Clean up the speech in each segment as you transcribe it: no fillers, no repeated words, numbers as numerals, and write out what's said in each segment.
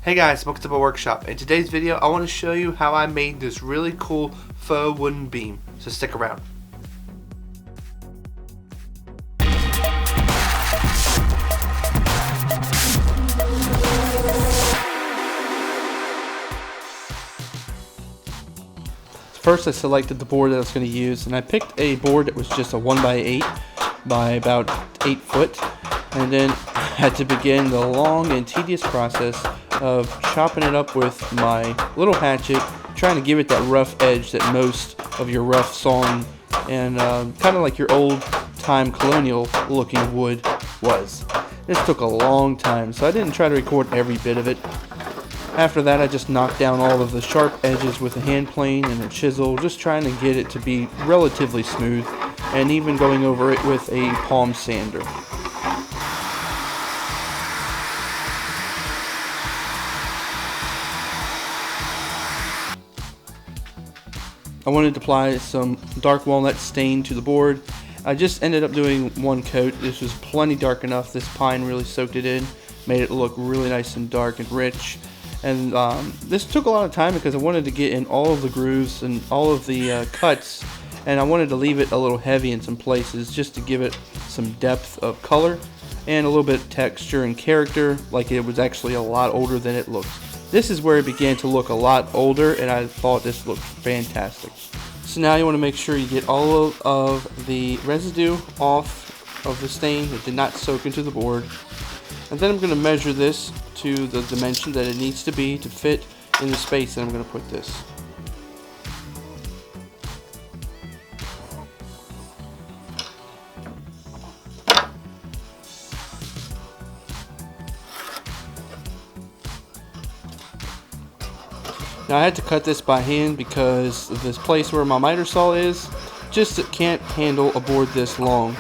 Hey guys, welcome to my workshop. In today's video, I want to show you how I made this really cool faux wooden beam. So stick around. First, I selected the board that I was going to use, and I picked a board that was just a 1x8 by about 8 foot, and then I had to begin the long and tedious process of chopping it up with my little hatchet, trying to give it that rough edge that most of your rough sawn and kind of like your old time colonial looking wood was. This took a long time, so I didn't try to record every bit of it. After that, I just knocked down all of the sharp edges with a hand plane and a chisel, just trying to get it to be relatively smooth, and even going over it with a palm sander. I wanted to apply some dark walnut stain to the board. I just ended up doing one coat. This was plenty dark enough. This pine really soaked it in, made it look really nice and dark and rich. And this took a lot of time because I wanted to get in all of the grooves and all of the cuts, and I wanted to leave it a little heavy in some places just to give it some depth of color and a little bit of texture and character, like it was actually a lot older than it looked. This is where it began to look a lot older, and I thought this looked fantastic. So now you want to make sure you get all of the residue off of the stain that did not soak into the board. And then I'm going to measure this to the dimension that it needs to be to fit in the space that I'm going to put this. Now I had to cut this by hand because this place where my miter saw is just can't handle a board this long.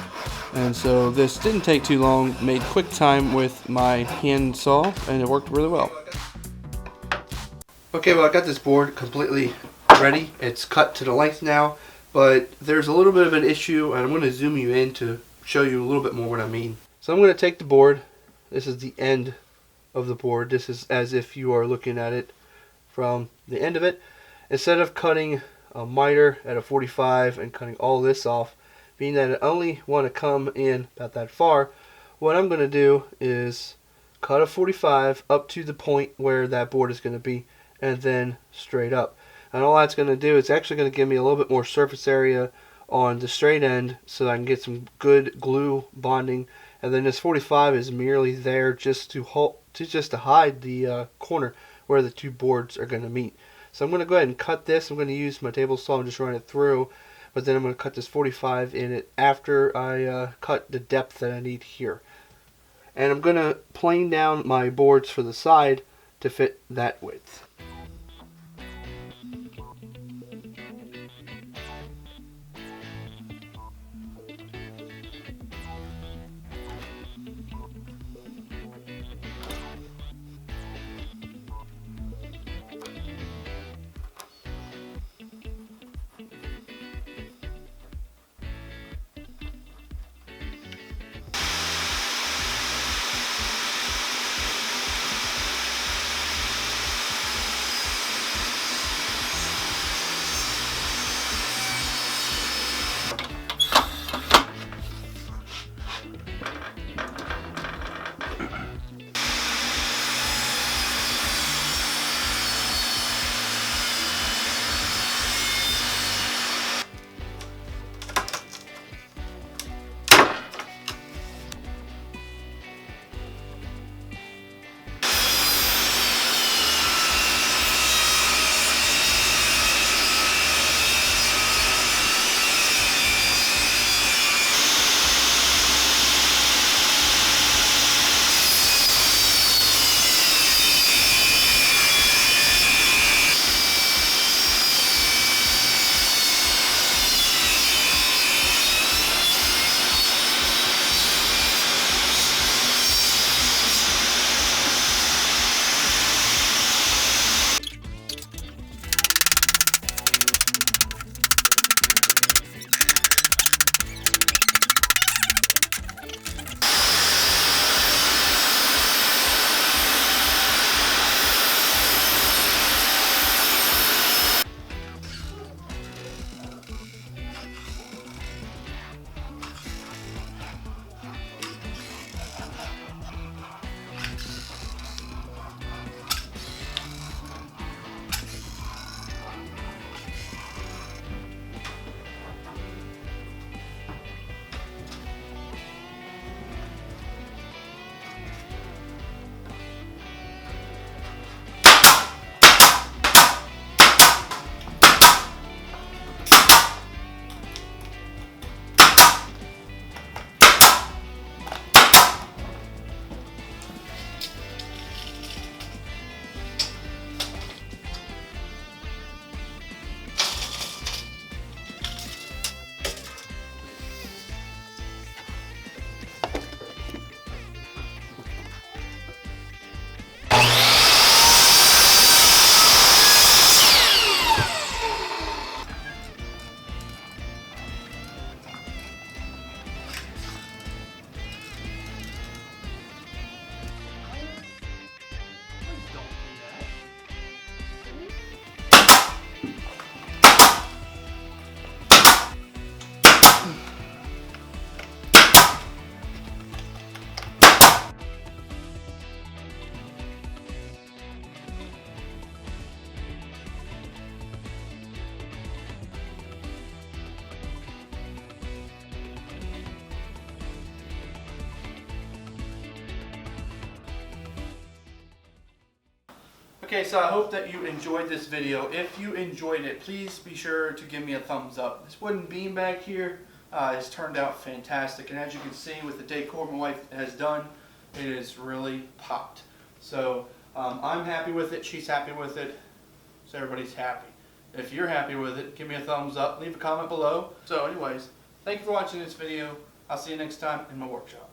And so this didn't take too long, made quick time with my hand saw, and it worked really well. Okay, well I got this board completely ready. It's cut to the length now, but there's a little bit of an issue, and I'm going to zoom you in to show you a little bit more what I mean. So I'm going to take the board. This is the end of the board. This is as if you are looking at it from the end of it. Instead of cutting a miter at a 45 and cutting all this off, being that I only want to come in about that far, what I'm going to do is cut a 45 up to the point where that board is going to be, and then straight up. And all that's going to do is actually going to give me a little bit more surface area on the straight end so that I can get some good glue bonding. And then this 45 is merely there just to hide the corner where the two boards are going to meet. So I'm going to go ahead and cut this. I'm going to use my table saw and just run it through, but then I'm going to cut this 45 in it after I cut the depth that I need here. And I'm going to plane down my boards for the side to fit that width. Okay, so I hope that you enjoyed this video. If you enjoyed it, please be sure to give me a thumbs up. This wooden beam back here has turned out fantastic, and as you can see with the decor my wife has done, it is really popped. So I'm happy with it, she's happy with it, so everybody's happy. If you're happy with it, give me a thumbs up, leave a comment below. So anyways, thank you for watching this video. I'll see you next time in my workshop.